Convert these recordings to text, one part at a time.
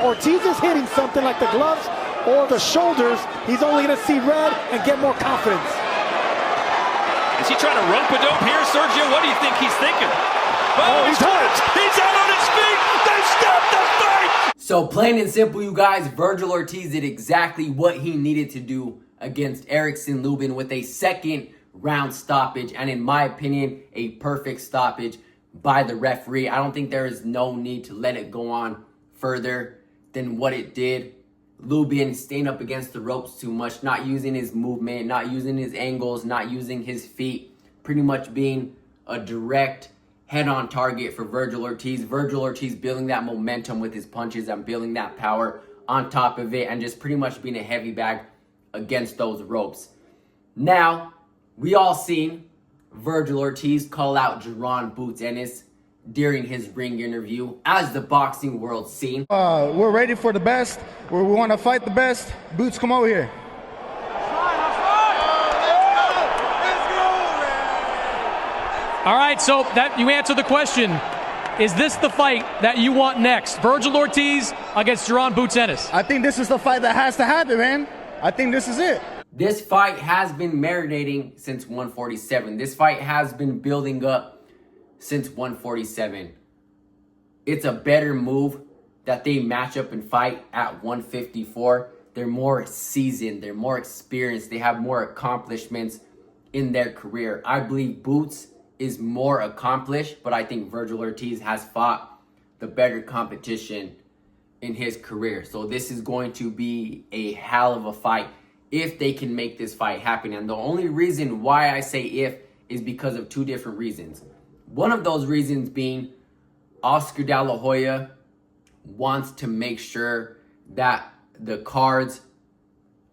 Ortiz is hitting something like the gloves or the shoulders, he's only going to see red and get more confidence. Is he trying to rope-a-dope here, Sergio? What do you think he's thinking? Oh, he's hurt. He's out on his feet. They stopped the fight. So plain and simple, you guys, Vergil Ortiz did exactly what he needed to do against Lubin with a second round stoppage, and in my opinion, a perfect stoppage by the referee. I don't think there is no need to let it go on further than what it did. Lubin staying up against the ropes too much, not using his movement, not using his angles, not using his feet, pretty much being a direct head-on target for Vergil Ortiz. Vergil Ortiz building that momentum with his punches and building that power on top of it and just pretty much being a heavy bag against those ropes. Now, we all seen Vergil Ortiz call out Jaron Boots Ennis during his ring interview as the boxing world seen. We're ready for the best. We want to fight the best. Boots, come over here. All right, so that you answer the question. Is this the fight that you want next? Vergil Ortiz against Jaron Boots Ennis. I think this is the fight that has to happen, man. I think this is it. This fight has been marinating since 147. This fight has been building up since 147. It's a better move that they match up and fight at 154. They're more seasoned, they're more experienced, they have more accomplishments in their career. I believe Boots is more accomplished, but I think Vergil Ortiz has fought the better competition in his career. So this is going to be a hell of a fight if they can make this fight happen. And the only reason why I say if is because of two different reasons. One of those reasons being Oscar De La Hoya wants to make sure that the cards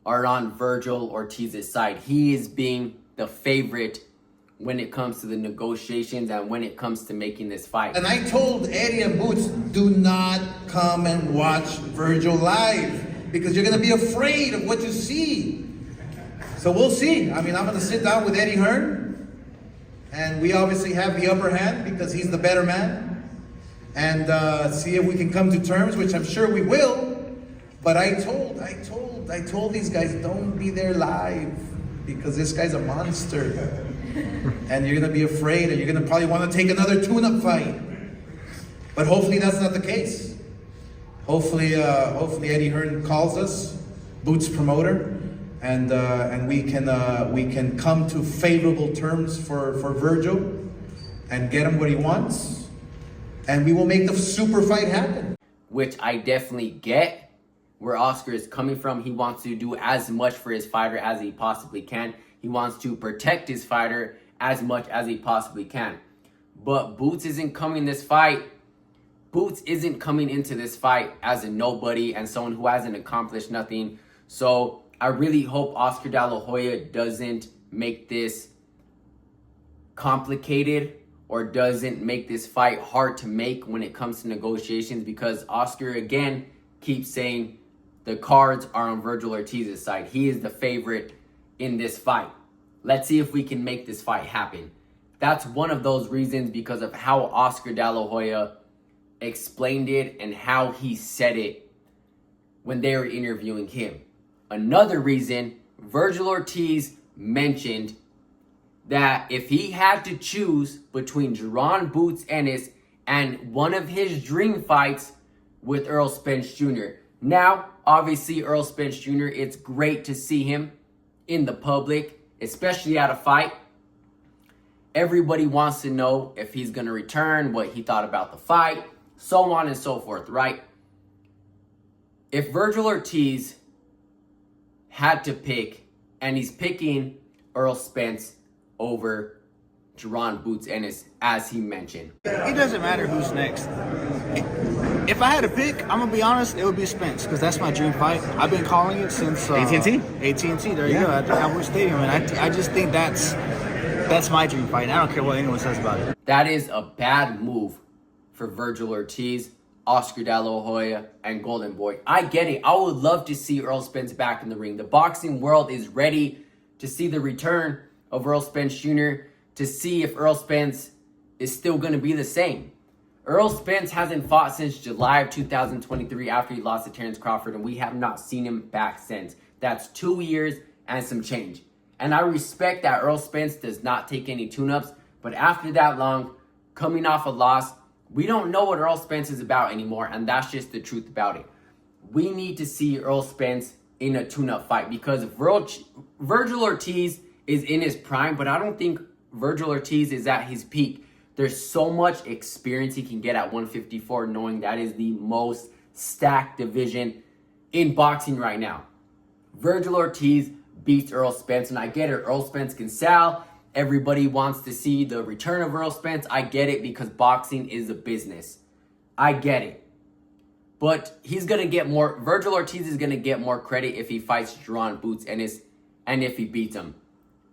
are on Vergil Ortiz's side. He is being the favorite when it comes to the negotiations and when it comes to making this fight. And I told Eddie and Boots, do not come and watch Vergil live because you're going to be afraid of what you see. So we'll see. I mean, I'm going to sit down with Eddie Hearn, and we obviously have the upper hand because he's the better man, and see if we can come to terms, which I'm sure we will. But I told these guys, don't be there live because this guy's a monster. And you're going to be afraid, and you're going to probably want to take another tune-up fight. But hopefully that's not the case. Hopefully Eddie Hearn calls us, Boots promoter, and we can come to favorable terms for Vergil and get him what he wants, and we will make the super fight happen. Which I definitely get where Oscar is coming from. He wants to do as much for his fighter as he possibly can. He wants to protect his fighter as much as he possibly can. But Boots isn't coming this fight. Boots isn't coming into this fight as a nobody and someone who hasn't accomplished nothing. So I really hope Oscar De La Hoya doesn't make this complicated or doesn't make this fight hard to make when it comes to negotiations, because Oscar again keeps saying the cards are on Vergil Ortiz's side. He is the favorite in this fight. Let's see if we can make this fight happen. That's one of those reasons because of how Oscar De La Hoya explained it and how he said it when they were interviewing him. Another reason, Vergil Ortiz mentioned that if he had to choose between Jaron Boots Ennis and one of his dream fights with Errol Spence Jr. Now, obviously, Errol Spence Jr., it's great to see him in the public, especially at a fight. Everybody wants to know if he's going to return, what he thought about the fight, so on and so forth, right? If Vergil Ortiz had to pick, and he's picking Errol Spence over Jaron Boots Ennis, as he mentioned. It doesn't matter who's next. If I had to pick, I'm going to be honest, it would be Spence, because that's my dream fight. I've been calling it since... AT&T? AT&T, there you go, at the Cowboy Stadium. And I just think that's my dream fight. And I don't care what anyone says about it. That is a bad move for Vergil Ortiz, Oscar De La Hoya, and Golden Boy. I get it. I would love to see Errol Spence back in the ring. The boxing world is ready to see the return of Errol Spence Jr., to see if Errol Spence is still going to be the same. Errol Spence hasn't fought since July of 2023 after he lost to Terrence Crawford, and we have not seen him back since. That's 2 years and some change. And I respect that Errol Spence does not take any tune-ups, but after that long, coming off a loss, we don't know what Errol Spence is about anymore, and that's just the truth about it. We need to see Errol Spence in a tune-up fight because Vergil Ortiz is in his prime, but I don't think Vergil Ortiz is at his peak. There's so much experience he can get at 154, knowing that is the most stacked division in boxing right now. Vergil Ortiz beats Errol Spence, and I get it. Errol Spence can sell. Everybody wants to see the return of Errol Spence. I get it because boxing is a business. I get it. But he's going to get more, Vergil Ortiz is going to get more credit if he fights Jaron Boots Ennis and if he beats him.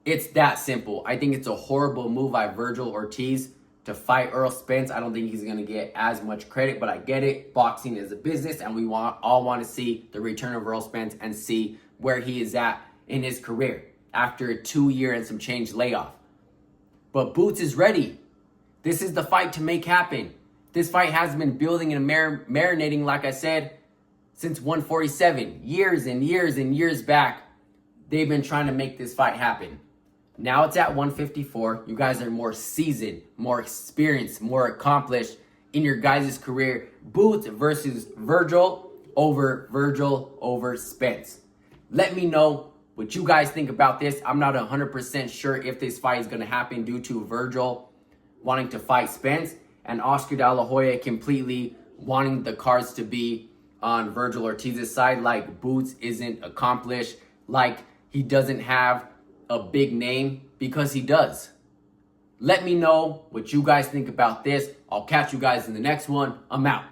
It's that simple. I think it's a horrible move by Vergil Ortiz to fight Errol Spence. I don't think he's going to get as much credit, but I get it. Boxing is a business, and we all want to see the return of Errol Spence and see where he is at in his career after a 2-year and some change layoff. But Boots is ready. This is the fight to make happen. This fight has been building and marinating, like I said, since 147. Years and years and years back, they've been trying to make this fight happen. Now it's at 154. You guys are more seasoned, more experienced, more accomplished in your guys' career. Boots versus Vergil over Spence. Let me know what you guys think about this. I'm not 100% sure if this fight is going to happen due to Vergil wanting to fight Spence and Oscar De La Hoya completely wanting the cards to be on Vergil Ortiz's side, like Boots isn't accomplished, like he doesn't have a big name, because he does. Let me know what you guys think about this. I'll catch you guys in the next one. I'm out.